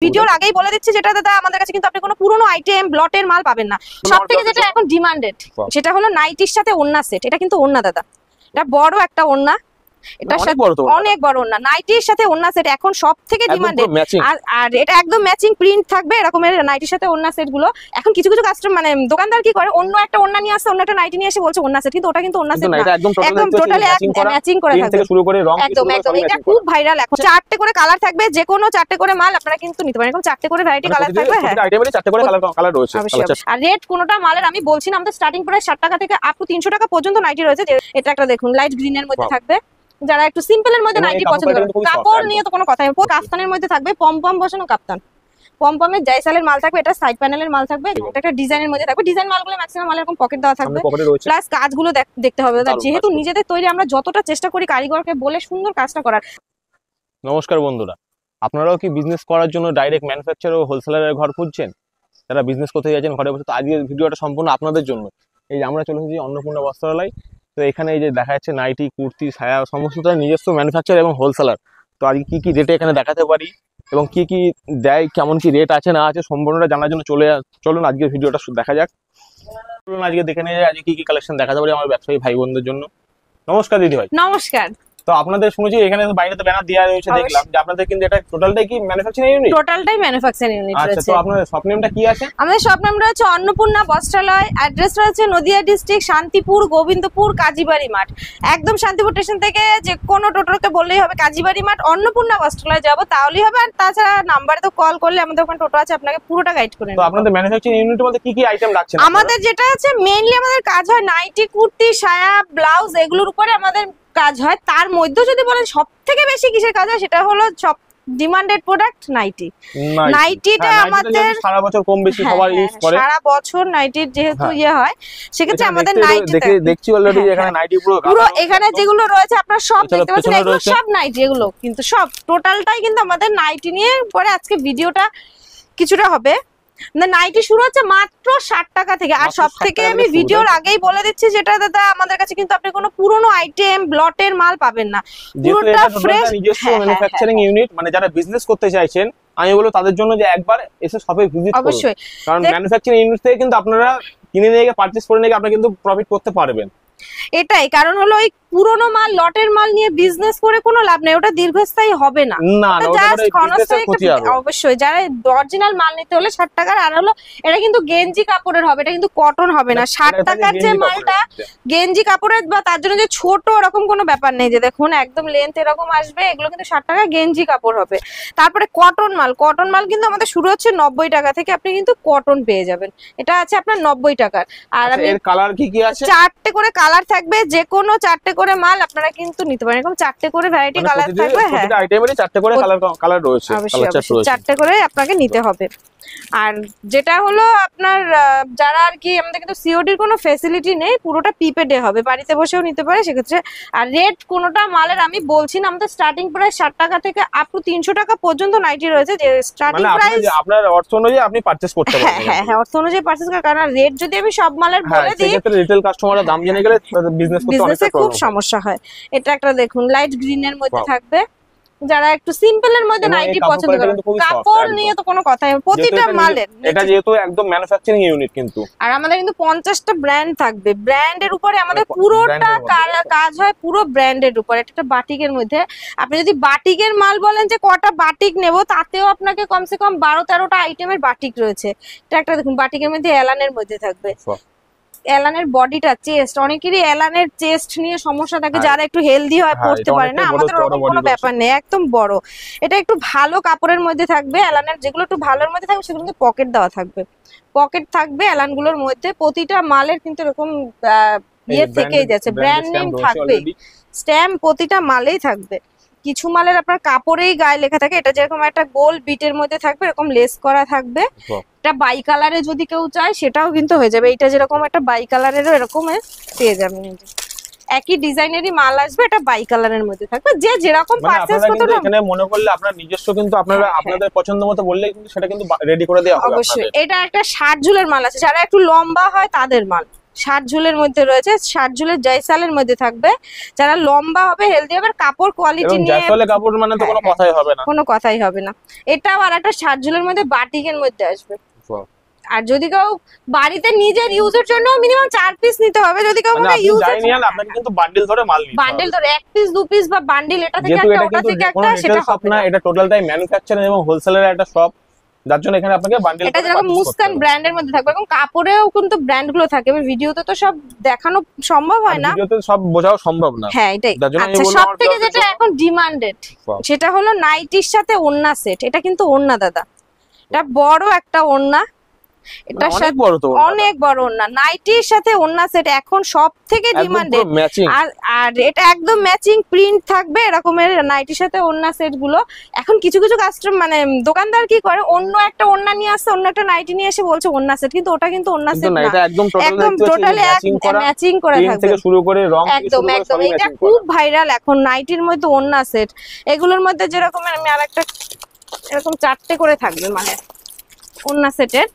ভিডিওর আগেই বলে দিচ্ছি যেটা দাদা আমাদের কাছে কিন্তু আপনি কোনো পুরনো আইটেম ব্লটের মাল পাবেন না। সবথেকে যেটা এখন ডিমান্ডেড সেটা হলো নাইটির সাথে ওড়না সেট। এটা কিন্তু ওড়না দাদা, এটা বড় একটা ওড়না, এটার সাথে অনেক বড় ওড়না, নাইটির সাথে ওড়না সেট এখন সবথেকে ডিমান্ডেড। আর এটা একদম ম্যাচিং প্রিন্ট থাকবে এরকমের নাইটির সাথে ওড়না সেট গুলো। এখন কিছু কিছু কাস্টমার মানে দোকানদার কি করে, অন্য একটা ওড়না নিয়ে আসে, অন্য একটা নাইটি নিয়ে এসে বলছে ওড়না সেট, কিন্তু ওটা কিন্তু ওড়না সেট না, একদম টোটালি ম্যাচিং করা থাকবে শুরু করে রং একদম একদম। এটা খুব ভাইরাল এখন। চারটে করে কালার থাকবে, যে কোনো চারটে করে মাল আপনারা কিন্তু নিতে পারেন। এরকম চারটে করে ভ্যারাইটি কালার থাকবে। হ্যাঁ, আইটেমেরই চারটে করে কালার রয়েছে। আর রেট কোনটা মালের আমি বলছি না, আমাদের স্টার্টিং প্রাইস 60 টাকা থেকে আপ টু 300 টাকা পর্যন্ত নাইটি রয়েছে। এটা একটা দেখুন লাইট গ্রিনের মধ্যে থাকবে, যারা একটু সিম্পলের মধ্যে নাইটি পছন্দ করেন। কাপড় নিয়ে তো কোনো কথাই নেই। কাফতানের মধ্যে থাকবে পমপম বসানো কাফতান, পমপমের জায়সালের মাল থাকবে, এটা সাইড প্যানেলের মাল থাকবে, এটা একটা ডিজাইনের মধ্যে থাকবে। ডিজাইন মালগুলো ম্যাক্সিমাম মাল এরকম পকেট দেওয়া থাকবে, প্লাস কাজগুলো দেখতে হবে। যেহেতু নিজেদের তৈরি, আমরা যতটা চেষ্টা করি কারিগরকে বলে সুন্দর কাজটা করার। নমস্কার বন্ধুরা, আপনারাও কি বিজনেস করার জন্য ডাইরেক্ট ম্যানুফ্যাকচার ও হোলসেলারের ঘর খুঁজছেন? যারা বিজনেস করতে যাচ্ছেন ঘরে বসে, তো আজকের ভিডিওটা সম্পূর্ণ আপনাদের জন্য। এই যে আমরা চলে এসেছি অন্নপূর্ণা বস্ত্রালয়। তো এখানে এই যে দেখা যাচ্ছে নাইটি, কুর্তি, সায়া সমস্তটা নিজস্ব ম্যানুফ্যাকচার এবং হোলসেলার। তো আজকে কি কি রেটে এখানে দেখাতে পারি এবং কি কি দেয়, কেমন কি রেট আছে না আছে সম্পূর্ণটা জানার জন্য চলুন আজকের ভিডিওটা দেখা যাক। চলুন আজকে দেখে নিয়ে আজকে কি কি কালেকশন দেখাতে পারি আমার ব্যবসায়ী ভাই বোনদের জন্য। নমস্কার দিদি ভাই। নমস্কার। তো আপনাদের শুনেছি এখানে বাইরেতে ব্যানার দেওয়া রয়েছে, দেখলাম যে আপনাদের কিন্তু এটা টোটালটাই কি ম্যানুফ্যাকচারিং ইউনিট? টোটালটাই ম্যানুফ্যাকচারিং ইউনিট রয়েছে। আচ্ছা, তো আপনাদের শপ নেমটা কি আছে? আমাদের শপ নাম রয়েছে অন্নপূর্ণা বস্ত্রালয়, অ্যাড্রেস রয়েছে নদিয়া ডিস্ট্রিক্ট শান্তিপুর গোবিন্দপুর কাজীবাড়ি মাঠ। একদম শান্তিপুর স্টেশন থেকে যে কোনো টোটোকে বললেই হবে কাজীবাড়ি মাঠ অন্নপূর্ণা বস্ত্রালয় যাবো, তাহলেই হবে। আর তাছাড়া নাম্বারে তো কল করলে আমাদের ওখানে টোটো আছে, আপনাকে পুরোটা গাইড করে নেব। তো আপনাদের ম্যানুফ্যাকচারিং ইউনিটের মধ্যে কি কি আইটেম রাখছেন? আমাদের যেটা আছে মেইনলি আমাদের কাজ হয় নাইটি, কুর্তি, সায়া, ব্লাউজ, এগুলোর উপরে আমাদের কাজ হয়। তার মধ্যে যদি বলেন সব থেকে বেশি কিসের কাজ হয়, সেটা হলো সব ডিমান্ডেড প্রোডাক্ট নাইটি। নাইটিটা আমাদের সারা বছর কম বেশি সবাই ইউজ করে, সারা বছর নাইটির যেহেতু ইয়ে হয়, সেক্ষেত্রে আমাদের নাইটি দেখছি অলরেডি এখানে নাইটি পুরো এখানে যেগুলো রয়েছে আপনারা সব দেখতে পাচ্ছেন, এগুলো সব নাইটি। এগুলো কিন্তু সব টোটালটাই কিন্তু আমাদের নাইটি নিয়ে পরে আজকে ভিডিওটা কিছুটা হবে। নাইটি শুরু হচ্ছে মাত্র 60 টাকা থেকে। আর সব থেকে আমি ভিডিওর আগেই বলে দিচ্ছি যেটা দাদা আমাদের কাছে কিন্তু আপনি কোনো পুরনো আইটেম ব্লটের মাল পাবেন না, পুরোটা ফ্রেশ নিজস্ব ম্যানুফ্যাকচারিং ইউনিট। মানে যারা বিজনেস করতে চাইছেন আমি বলবো তাদের জন্য যে একবার এসে শপে ভিজিট করুন, অবশ্যই। কারণ ম্যানুফ্যাকচারিং ইউনিট থেকে কিন্তু আপনারা কিনে নিয়ে গিয়ে পারচেজ করে নিয়ে আপনারা কিন্তু প্রফিট করতে পারবেন। এটাই কারণ হলো ওই পুরনো মাল লটের মাল নিয়ে বিজনেস করে কোনো লাভ নেই, ওটা দীর্ঘস্থায়ী হবে না। অবশ্যই যারা অরিজিনাল মাল নিতে হলে 60 টাকার, আর হলো এটা কিন্তু গেঞ্জি কাপড়ের হবে, এটা কিন্তু কটন হবে না। 60 টাকার যে মালটা গেঞ্জি কাপড়ের বা তার জন্য যে ছোট ওরকম কোনো ব্যাপার নেই, যে দেখুন একদম লেন্থ এরকম আসবে, এগুলো কিন্তু 60 টাকা গেঞ্জি কাপড় হবে। তারপরে কটন মাল কিন্তু আমাদের শুরু হচ্ছে 90 টাকা থেকে, আপনি কিন্তু কটন পেয়ে যাবেন। এটা আছে আপনার 90 টাকার। আর আমি এর কালার কি কি আছে? চারটে করে কালার থাকবে, যে কোনো চারটে করে মাল আপনারা কিন্তু নিতে পারেন। এরকম চারটে করে ভ্যারাইটি কালার থাকবে। হ্যাঁ, প্রতিটা আইটেমেরই চারটে করে কালার রয়েছে, চারটে করে আপনাকে নিতে হবে। আর যেটা হলো আপনার যারা আর কি, আমাদের কিন্তু সিওডির কোনো ফ্যাসিলিটি নেই, পুরোটা প্রিপেডে হবে, বাড়িতে বসেও নিতে পারে সেক্ষেত্রে। আর রেট কোনটা মালের আমি বলছি না, আমাদের স্টার্টিং প্রাইস 60 টাকা থেকে আপ টু 300 টাকা পর্যন্ত নাইটি রয়েছে। যে স্টার্টিং প্রাইস আপনার অর্থ অনুযায়ী আপনি পারচেজ করতে পারবেন। হ্যাঁ, অর্থ অনুযায়ী পারচেজ করার কারণ রেট যদি আমি সব মালের বলে দিই সেক্ষেত্রে রিটেল কাস্টমাররা দাম জেনে গেলে বিজনেসে খুব সমস্যা হয়। এটা একটা দেখুন লাইট গ্রিনের মধ্যে থাকবে, যারা একটু সিম্পলের মধ্যে নাইটি পছন্দ করেন। কাপড় নিয়ে তো কোনো কথাই নেই, প্রতিটা মালের। এটা যেহেতু একদম ম্যানুফ্যাকচারিং ইউনিট কিন্তু, আর আমাদের কিন্তু 50টা ব্র্যান্ড থাকবে। ব্র্যান্ডের উপরে আমাদের পুরোটা কাজ হয়, পুরো ব্র্যান্ডের উপরে। একটা বাটিকের মধ্যে আপনি যদি বাটিকের মাল বলেন যে কটা বাটিক নেব, তাতেও আপনাকে কমসে কম 12-13টা আইটেমের বাটিক রয়েছে। এটা একটা দেখুন বাটিকের মধ্যে এলানের মধ্যে থাকবে। এলানের বডিটা, চেস্ট, অনেকেরই এলানের চেস্ট নিয়ে সমস্যা থাকে, যারা একটু হেলদি হয় পড়তে পারে না, আমাদের ওরকম কোনো ব্যাপার নেই, একদম বড়। এটা একটু ভালো কাপড়ের মধ্যে থাকবে। এলানের যেগুলো একটু ভালোর মধ্যে থাকবে সেগুলো কিন্তু পকেট দেওয়া থাকবে, পকেট থাকবে এলানগুলোর মধ্যে। প্রতিটা মালের কিন্তু এরকম ইয়ে থেকেই যাচ্ছে, ব্র্যান্ড নেম থাকবে, স্ট্যাম্প প্রতিটা মালেই থাকবে। কিছু মালের আপনার কাপড়েই গায়ে লেখা থাকে। এটা যেরকম একটা গোল বিটের মধ্যে থাকবে, এরকম লেস করা থাকবে। এটা বাই কালারে যদি কেউ চায় সেটাও কিন্তু হয়ে যাবে। এটা যেরকম একটা বাই কালারেরও এরকম পেয়ে যাবেন, একই ডিজাইনেরই মাল আসবে, এটা বাই কালারের মধ্যে থাকবে। যে যেরকম পারচেজ করতে হবে এখানে মনে করলে আপনার নিজস্ব কিন্তু আপনারা আপনাদের পছন্দ মতো বললে কিন্তু সেটা কিন্তু রেডি করে দেওয়া হবে। অবশ্যই এটা একটা 60 ঝুলের মাল আছে, যারা একটু লম্বা হয় তাদের মাল 60 ঝুলের মধ্যে রয়েছে, 60 ঝুলের জয়সালের মধ্যে থাকবে। যারা লম্বা হবে, হেলদি হবে, কাপড় কোয়ালিটি নিয়ে জয়সালের কাপড় মানে তো কোনো কথাই হবে না, কোনো কথাই হবে না। এটাও আর একটা 60 ঝুলের মধ্যে বাটিকের মধ্যে আসবে। আর যদি কেউ বাড়িতে নিজের ইউজের জন্য মিনিমাম 4 পিস নিতে হবে। যদি কেউ মানে ইউজ করতে আপনাকে কিন্তু বান্ডেল ধরে মাল নিতে হবে, বান্ডেল ধরে 1 পিস 2 পিস বা বান্ডেল, এটা থেকে একটা ওটা থেকে একটা, সেটা হবে না। এটা টোটালটাই ম্যানুফ্যাকচারিং এবং হোলসেলের একটা শপ, যার জন্য এখানে আপনাকে বান্ডেল, এটা যেরকম মুস্কান ব্র্যান্ডের মধ্যে থাকবে, এবং কাপড়েও কিন্তু ব্র্যান্ড গুলো থাকে। ভিডিওতে তো সব দেখানো সম্ভব হয় না, ভিডিওতে সব বোঝাও সম্ভব না। হ্যাঁ এটাই। আচ্ছা, সবথেকে যেটা এখন ডিমান্ডেড সেটা হলো নাইটির সাথে ওড়না সেট। এটা কিন্তু ওড়না দাদা, এটা বড় একটা ওড়না, এটা অনেক বড় ওড়না, নাইটির সাথে ওড়না সেট এখন সবথেকে ডিমান্ডেড। আর এটা একদম ম্যাচিং প্রিন্ট থাকবে এরকমের নাইটির সাথে ওড়না সেট গুলো। এখন কিছু কিছু কাস্টমার মানে দোকানদার কি করে, অন্য একটা ওড়না নিয়ে আসছে, অন্য একটা নাইটি নিয়ে এসে বলছে ওড়না সেট, কিন্তু ওটা কিন্তু ওড়না সেট না, এটা একদম টোটালি ম্যাচিং করে থাকবে থেকে শুরু করে রং একদম একদম। এটা খুব ভাইরাল এখন নাইটির মধ্যে ওড়না সেট। এগুলোর মধ্যে যেরকম আমি আরেকটা এরকম 4টে করে থাকবে মানে ওড়না সেটের,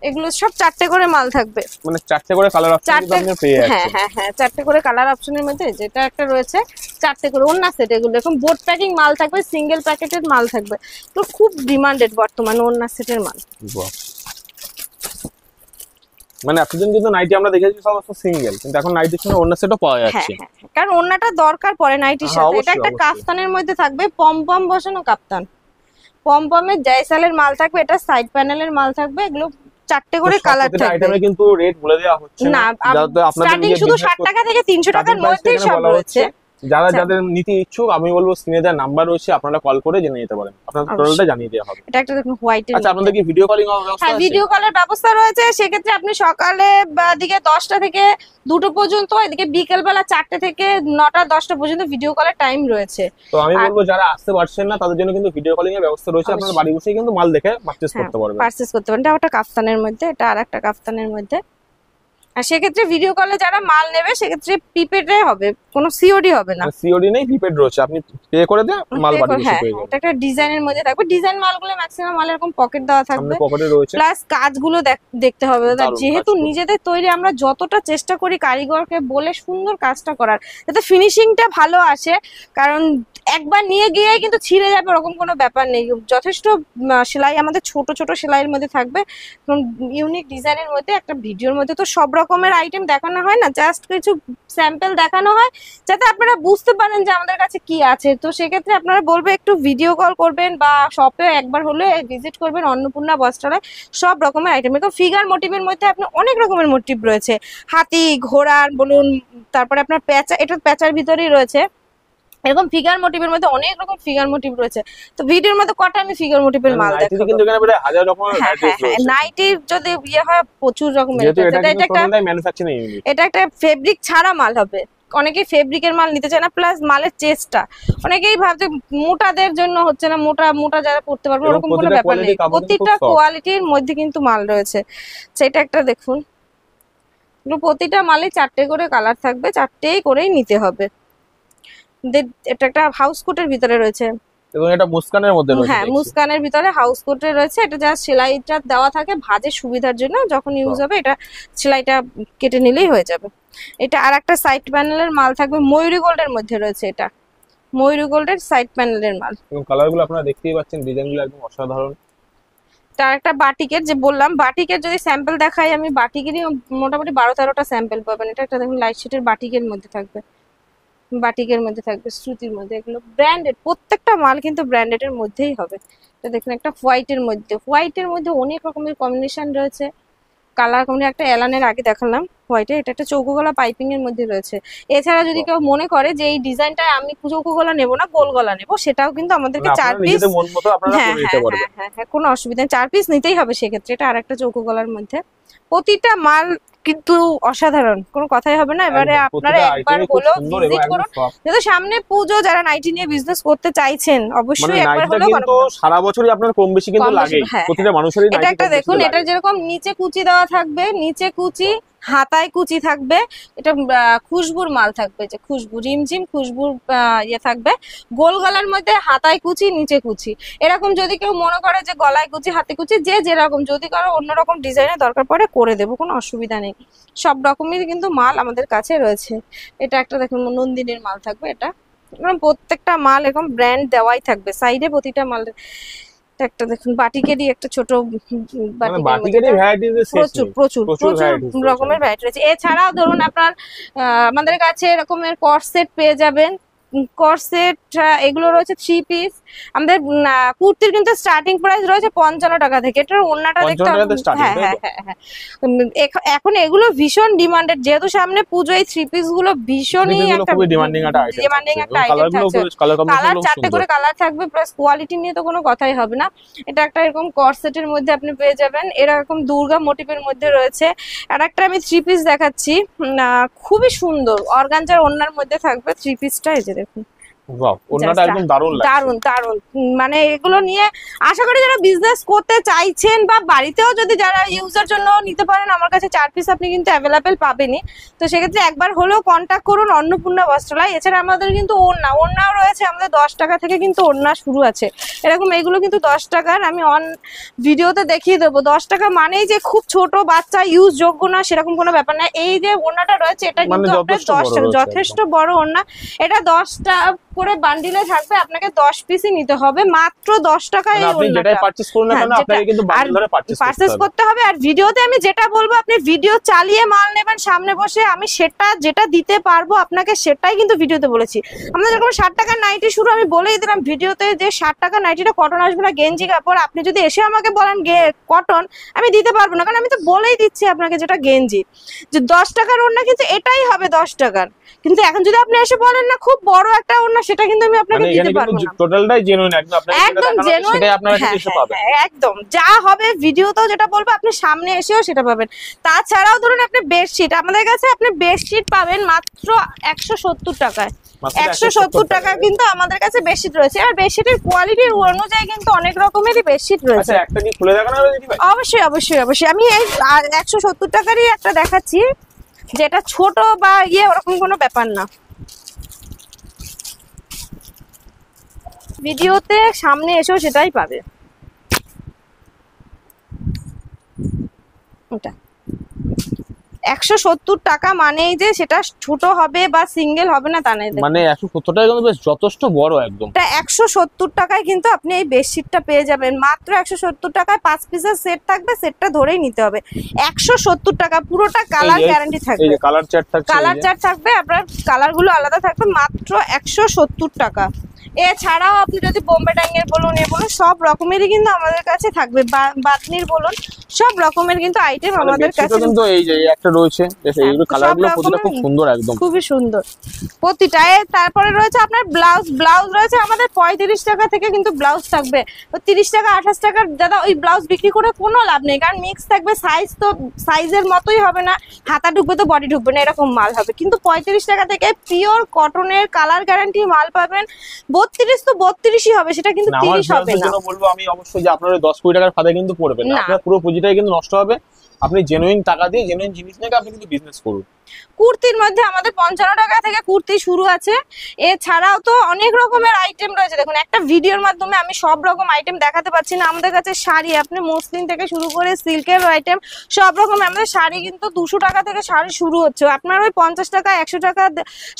এগুলো সব 4টে করে মাল থাকবে, মানে 4টে করে কালার অপশন কিন্তু আপনি পেয়ে যাচ্ছেন। হ্যাঁ হ্যাঁ হ্যাঁ, 4টে করে কালার অপশনের মধ্যে যেটা একটা রয়েছে 4টে করে ওড়না সেট। এগুলো এরকম বোর্ড প্যাকিং মাল থাকবে, সিঙ্গেল প্যাকেটেড মাল থাকবে, তো খুব ডিমান্ডেড বর্তমানে ওড়না সেটের মাল। মানে এতদিন কিন্তু নাইটি আমরা দেখেছি সব সিঙ্গেল, কিন্তু এখন নাইটির সঙ্গে ওড়না সেটও পাওয়া যাচ্ছে। হ্যাঁ, কারণ ওড়নাটা দরকার পড়ে নাইটির সাথে। এটা একটা কাফতানের মধ্যে থাকবে, পমপম বসানো কাফতান, পমপমের জয়সালের মাল থাকবে, এটা সাইড প্যানেলের মাল থাকবে। এগুলো 4টে করে কালার থাকবে। আইটেমে কিন্তু রেট বলে দেওয়া হচ্ছে না, স্টার্টিং শুধু 60 টাকা থেকে 300 টাকার মধ্যেই সব রয়েছে। যারা যাদের নিতে ইচ্ছুক আমি বলবো স্ক্রিনে দেওয়া নাম্বার রয়েছে, আপনারা কল করে জেনে নিতে পারেন, আপনাদের টোটালটা জানিয়ে দেওয়া হবে। এটা একটা দেখুন হোয়াইটের। আচ্ছা, আপনাদের কি ভিডিও কলিং এর ব্যবস্থা আছে? হ্যাঁ, ভিডিও কলের ব্যবস্থা রয়েছে। সেক্ষেত্রে আপনি সকালে দিকে 10টা থেকে 2টো পর্যন্ত, এদিকে বিকেল বেলা 4টে থেকে 9টা 10টা পর্যন্ত ভিডিও কলের টাইম রয়েছে। তো আমি বলবো যারা আসতে পারছেন না তাদের জন্য কিন্তু ভিডিও কলিং এর ব্যবস্থা রয়েছে, আপনারা বাড়ি বসেই কিন্তু মাল দেখে পারচেজ করতে পারবেন। এটা একটা কাফতানের মধ্যে, এটা আরেকটা কাফতানের মধ্যে। আর সেক্ষেত্রে ভিডিও কলে যারা মাল নেবে সেক্ষেত্রে প্রিপেডে হবে, কোনো সিওডি হবে না। সিওডি নেই, প্রিপেড রয়েছে, আপনি পে করে দেন মাল বাড়ি এসে পেয়ে যাবেন। এটা একটা ডিজাইনের মধ্যে থাকবে, ডিজাইন মালগুলো ম্যাক্সিমাম মাল এরকম পকেট দেওয়া থাকবে, পকেটে রয়েছে। প্লাস কাজগুলো দেখতে হবে দাদা, যেহেতু নিজেদের তৈরি আমরা যতটা চেষ্টা করি কারিগরকে বলে সুন্দর কাজটা করার, যাতে ফিনিশিংটা ভালো আসে। কারণ একবার নিয়ে গিয়ে কিন্তু ছিঁড়ে যাবে এরকম কোনো ব্যাপার নেই। যথেষ্ট সেলাই আমাদের ছোট ছোট সেলাইয়ের মধ্যে থাকবে, ইউনিক ডিজাইনের মধ্যে। একটা ভিডিওর মধ্যে তো সব রকমের আইটেম দেখানো হয় না, জাস্ট কিছু স্যাম্পল দেখানো হয় যাতে আপনারা বুঝতে পারেন যে আমাদের কাছে কি আছে। তো সেক্ষেত্রে আপনারা বলবে একটু ভিডিও কল করবেন বা শপে একবার হলে ভিজিট করবেন, অন্নপূর্ণা বস্ত্রালয়। সব রকমের আইটেম, এরকম ফিগার মোটিভের মধ্যে আপনার অনেক রকমের মোটিভ রয়েছে, হাতি ঘোড়ার বলুন, তারপরে আপনার প্যাঁচা, এটা প্যাঁচার ভিতরেই রয়েছে। এরকম ফিগার মোটিভের মধ্যে অনেক রকম ফিগার মোটিভ রয়েছে। তো ভিডিওর মধ্যে কটা আমি ফিগার মোটিভের মাল দেখাবো, কিন্তু এখানে প্রায় 1000 রকমের ভ্যারাইটিস রয়েছে। নাইটি যদি ইয়ে হয় প্রচুর রকমের। এটা একটা ফেব্রিক ছাড়া মাল হবে, অনেকেই ফেব্রিকের মাল নিতে চায় না, প্লাস মালের চেস্টটা অনেকেই ভাবছে মোটাদের জন্য হচ্ছে না, মোটা মোটা যারা পড়তে পারবে ওরকম কোনো ব্যাপার নেই, প্রতিটা কোয়ালিটির মধ্যে কিন্তু মাল রয়েছে। সেটা একটা দেখুন, প্রতিটা মালে 4টে করে কালার থাকবে, 4টেই করেই নিতে হবে। এটা একটা হাউস কোটের ভিতরে রয়েছে, এবং এটা মুস্কানের মধ্যে রয়েছে। হ্যাঁ, মুস্কানের ভিতরে হাউস কোটে রয়েছে। এটা যা সেলাইটা দেওয়া থাকে ভাঁজের সুবিধার জন্য, যখন ইউজ হবে এটা সেলাইটা কেটে নিলেই হয়ে যাবে। এটা আর একটা সাইড প্যানেলের মাল থাকবে, ময়ূরী গোল্ডের মধ্যে রয়েছে। এটা ময়ূরী গোল্ডের সাইড প্যানেলের মাল, এবং কালারগুলো আপনারা দেখতেই পাচ্ছেন, ডিজাইনগুলো একদম অসাধারণ। তার একটা বাটিকের, যে বললাম বাটিকের যদি স্যাম্পল দেখাই আমি, বাটিকেরই মোটামুটি 12-13টা স্যাম্পল পাবেন। এটা একটা দেখুন লাইট শেডের বাটিকের মধ্যে থাকবে, বাটিকের মধ্যে থাকবে, শ্রুতির মধ্যে। এগুলো ব্র্যান্ডেড, প্রত্যেকটা মাল কিন্তু ব্র্যান্ডেডের মধ্যেই হবে। তো দেখুন একটা হোয়াইটের মধ্যে অনেক রকমের কম্বিনেশন রয়েছে, কালার কম্বিনেশন। একটা এলানের আগে দেখালাম হোয়াইটে, এটা একটা চৌকো গলা পাইপিং এর মধ্যে রয়েছে। এছাড়া যদি কেউ মনে করে যে এই ডিজাইনটা আমি চৌকো গলা নেবো না, গোল গলা নেবো, সেটাও কিন্তু আমাদেরকে 4 পিস, হ্যাঁ কোনো অসুবিধা নেই, 4 পিস নিতেই হবে সেক্ষেত্রে। এটা আর একটা চৌকো গলার মধ্যে, প্রতিটা মাল কিন্তু অসাধারণ, কোনো কথাই হবে না। এবারে আপনারা একবার হলো ভিজিট করুন, যেহেতু সামনে পুজো, যারা নাইটি নিয়ে বিজনেস করতে চাইছেন অবশ্যই একবার হলো। কিন্তু সারা বছরই আপনার কম বেশি কিন্তু লাগে প্রতিটা মানুষেরই। এটা একটা দেখুন, এটা যেরকম নিচে কুচি দেওয়া থাকবে, নিচে কুচি হাতায় কুচি থাকবে, এটা খুশবুর মাল থাকবে, যে খুশবু রিমঝিম খুশবুর ইয়ে থাকবে, গোল গলার মধ্যে হাতায় কুচি নিচে কুচি। এরকম যদি কেউ মনে করে যে গলায় কুচি হাতে কুচি, যে যেরকম যদি কারো অন্যরকম ডিজাইনের দরকার পড়ে করে দেবো, কোনো অসুবিধা নেই। সব রকমের কিন্তু মাল আমাদের কাছে রয়েছে। এটা একটা দেখুন নন্দিনীর মাল থাকবে, এটা প্রত্যেকটা মাল এরকম ব্র্যান্ড দেওয়াই থাকবে সাইডে প্রতিটা মাল। একটা দেখুন বাটিকেরই একটা ছোট প্রচুর প্রচুর প্রচুর রকমের ভ্যারাইটি রয়েছে। এছাড়াও ধরুন আপনার আমাদের কাছে এরকমের কট সেট পেয়ে যাবেন, কর্সেট এগুলো রয়েছে 3 পিস। আমাদের কুর্তির কিন্তু স্টার্টিং প্রাইস রয়েছে 55 টাকা থেকে। এটার ওন্নাটা দেখতে হ্যাঁ হ্যাঁ হ্যাঁ এখন এগুলো ভীষণ ডিমান্ডেড, যেহেতু সামনে পুজো, এই 3 পিস গুলো ভীষণই একটা ডিমান্ডিং একটা আইটেম থাকছে। কালার 4টে করে কালার থাকবে, প্লাস কোয়ালিটি নিয়ে তো কোনো কথাই হবে না। এটা একটা এরকম কর্সেটের মধ্যে আপনি পেয়ে যাবেন, এরকম দুর্গা মোটিভের মধ্যে রয়েছে। আর একটা আমি 3 পিস দেখাচ্ছি, খুবই সুন্দর অর্গানজার ওন্নার মধ্যে থাকবে 3 পিসটা। এই যে দেখুন ওয়াও, ওন্নাটা একদম দারুণ লাগছে, দারুণ দারুণ। মানে এগুলো নিয়ে আশা করি যারা বিজনেস করতে চাইছেন বা বাড়িতেও যদি যারা ইউজার জন্য নিতে পারেন, আমার কাছে 4 পিস আপনি কিন্তু অ্যাভেলেবেল পাবেনই। তো সেক্ষেত্রে একবার হলেও কন্ট্যাক্ট করুন অন্নপূর্ণা বস্ত্রালয়। এছাড়া আমাদের কিন্তু ওন্নাও রয়েছে, আমাদের 10 টাকা থেকে কিন্তু ওন্না শুরু আছে। এরকম এগুলো কিন্তু 10 টাকার, আমি অন ভিডিওতে দেখিয়ে দেবো। 10 টাকা মানেই যে খুব ছোট বাচ্চা ইউজ যোগ্য না সেরকম কোনো ব্যাপার না। এই যে ওন্নাটা রয়েছে এটা কিন্তু আপনার 10 টাকা, যথেষ্ট বড় ওন্না। এটা 10টা করে বান্ডিলে থাকবে, আপনাকে 10 পিসই নিতে হবে, মাত্র 10 টাকায় আপনি যেটাই পারচেজ করুন না কেন আপনাকে কিন্তু বান্ডিল ধরে পারচেজ করতে হবে। আর ভিডিওতে আমি যেটা বলবো আপনি ভিডিও চালিয়ে মাল নেবেন সামনে বসে, আমি সেটা যেটা দিতে পারবো আপনাকে সেটাই কিন্তু ভিডিওতে বলেছি। আমরা যখন 60 টাকার নাইটি শুরু আমি বলেই দিলাম ভিডিওতে যে 60 টাকার নাইটিটা কটন আসবে না, গেঞ্জি কাপড়। আপনি যদি এসে আমাকে বলেন কটন, আমি দিতে পারবো না, কারণ আমি তো বলেই দিচ্ছি আপনাকে যেটা গেঞ্জি, যে 10 টাকার ওড়না কিন্তু এটাই হবে 10 টাকার। কিন্তু এখন যদি আপনি এসে বলেন না খুব বড় একটা ওড়না, সেটা কিন্তু আমি আপনাকে দিতে পারবো না। টোটালটাই জেনুইন, একদম জেনুইন, সেটাই আপনারা এসে পাবেন। একদম যা হবে ভিডিওতেও যেটা বলবো আপনি সামনে এসেও সেটা পাবেন। তাছাড়াও ধরুন আপনি বেডশিট, আমাদের কাছে আপনি বেডশিট পাবেন মাত্র 170 টাকায়। 170 টাকা কিন্তু আমাদের কাছে বেডশিট রয়েছে। আর বেডশিটের কোয়ালিটি অনুযায়ী কিন্তু অনেক রকমেরই বেডশিট রয়েছে। একটা কি খুলে দেখানো যাবে দিদি ভাই? অবশ্যই অবশ্যই অবশ্যই। আমি এই 170 টাকারই একটা দেখাচ্ছি, যেটা ছোট বা ওরকম কোনো ব্যাপার না। ভিডিওতে সামনে এসেও সেটাই পাবে। এটা 170 টাকা মানেই যে সেটা ছোট হবে বা সিঙ্গেল হবে না তা নয়, মানে 170 টাকা কিন্তু বেশ যথেষ্ট বড় একদম। এটা 170 টাকায় কিন্তু আপনি এই বেডশিটটা পেয়ে যাবেন মাত্র 170 টাকায়। 5 পিসের সেট থাকবে, সেটটা ধরেই নিতে হবে। 170 টাকা, পুরোটা কালার গ্যারান্টি থাকবে। এই যে কালার চার্ট থাকবে, কালার চার্ট থাকবে, আপনার কালারগুলো আলাদা থাকবে, মাত্র 170 টাকা। এছাড়াও আপনি যদি বোম্বে ডাইংয়ের বলুন সব রকমেরই কিন্তু আমাদের কাছে থাকবে, বাতনির বলুন সব রকমের কিন্তু আইটেম আমাদের কাছে কিন্তু এই যে একটা রয়েছে, এইগুলো কালারগুলো প্রতিটা খুব সুন্দর, একদম খুবই সুন্দর প্রতিটা। তারপরে রয়েছে আপনার ব্লাউজ রয়েছে আমাদের 35 টাকা থেকে কিন্তু ব্লাউজ থাকবে। 30 টাকা 28 টাকার দাদা ওই ব্লাউজ বিক্রি করে কোনো লাভ নেই, কারণ মিক্স থাকবে, সাইজ তো সাইজের মতোই হবে না, হাতা ঢুকবে তো বডি ঢুকবে না, এরকম মাল হবে। কিন্তু 35 টাকা থেকে পিওর কটনের কালার গ্যারান্টি মাল পাবেন। 32 তো 32ই হবে, সেটা কিন্তু 30 হবে না। বলবো আমি অবশ্যই যে আপনারা 10-20 টাকার ফাঁদে কিন্তু পড়বেন না, আপনার পুরো পুঁজিটাই কিন্তু নষ্ট হবে। আপনি জেনুইন টাকা দিয়ে জেনুইন জিনিস নিয়ে আপনি কিন্তু বিজনেস করুন। কুর্তির মধ্যে আমাদের 55 টাকা থেকে কুর্তি শুরু আছে। এছাড়াও তো অনেক রকমের আইটেম রয়েছে। দেখুন একটা ভিডিওর মাধ্যমে আমি সব রকম আইটেম দেখাতে পারছি না। আমাদের কাছে শাড়ি, আপনি মসলিন থেকে শুরু করে সিল্কের আইটেম সব রকম। আমাদের শাড়ি কিন্তু 200 টাকা থেকে শাড়ি শুরু হচ্ছে। আপনার ওই 50 টাকা 100 টাকা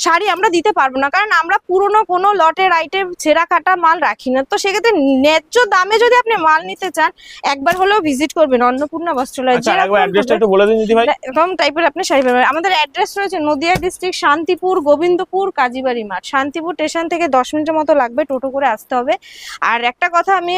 শাড়ি আমরা দিতে পারবো না, কারণ আমরা পুরনো কোনো লটের আইটেম ছেঁড়া কাটা মাল রাখি না। তো সেক্ষেত্রে ন্যায্য দামে যদি আপনি মাল নিতে চান একবার হলেও ভিজিট করবেন অন্নপূর্ণা বস্ত্রালয়। এরকম টাইপের আপনি শাড়ি পাবেন। আমাদের অ্যাড্রেস রয়েছে নদিয়া ডিস্ট্রিক্ট, শান্তিপুর, গোবিন্দপুর, কাজীবাড়ি মাঠ। শান্তিপুর স্টেশন থেকে 10 মিনিটের মতো লাগবে, টোটো করে আসতে হবে। আর একটা কথা আমি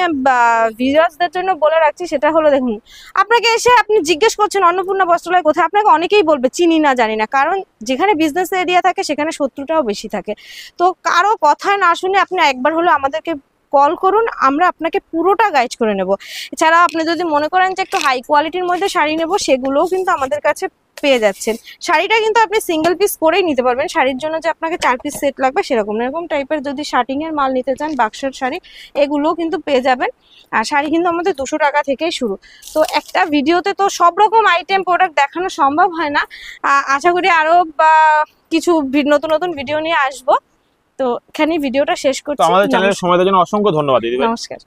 ভিউয়ার্সদের জন্য বলে রাখছি, সেটা হলো দেখুন আপনাকে এসে আপনি জিজ্ঞেস করছেন অন্নপূর্ণা বস্ত্রালয় কোথায়, আপনাকে অনেকেই বলবে চিনি না জানি না, কারণ যেখানে বিজনেস এরিয়া থাকে সেখানে শত্রুটাও বেশি থাকে। তো কারো কথা না শুনে আপনি একবার হলো আমাদেরকে কল করুন, আমরা আপনাকে পুরোটা গাইড করে নেব। এছাড়া আপনি যদি মনে করেন যে একটু হাই কোয়ালিটির মধ্যে শাড়ি নেব, সেগুলোও কিন্তু আমাদের কাছে পেয়ে যাচ্ছেন। শাড়িটা কিন্তু আপনি সিঙ্গেল পিস করেই নিতে পারবেন, শাড়ির জন্য যে আপনাকে 4 পিস সেট লাগবে সেরকম না। এরকম টাইপের যদি শার্টিং এর মাল নিতে চান, বাক্সের শাড়ি, এগুলোও কিন্তু পেয়ে যাবেন। আর শাড়ি কিন্তু আমাদের 200 টাকা থেকেই শুরু। তো একটা ভিডিওতে তো সব রকম আইটেম প্রোডাক্ট দেখানো সম্ভব হয় না, আশা করি আরো কিছু নতুন নতুন ভিডিও নিয়ে আসবো। তো এখানে ভিডিওটা শেষ করছি। আমাদের চ্যানেলের সময় দেওয়ার জন্য অসংখ্য ধন্যবাদ দিদি। নমস্কার।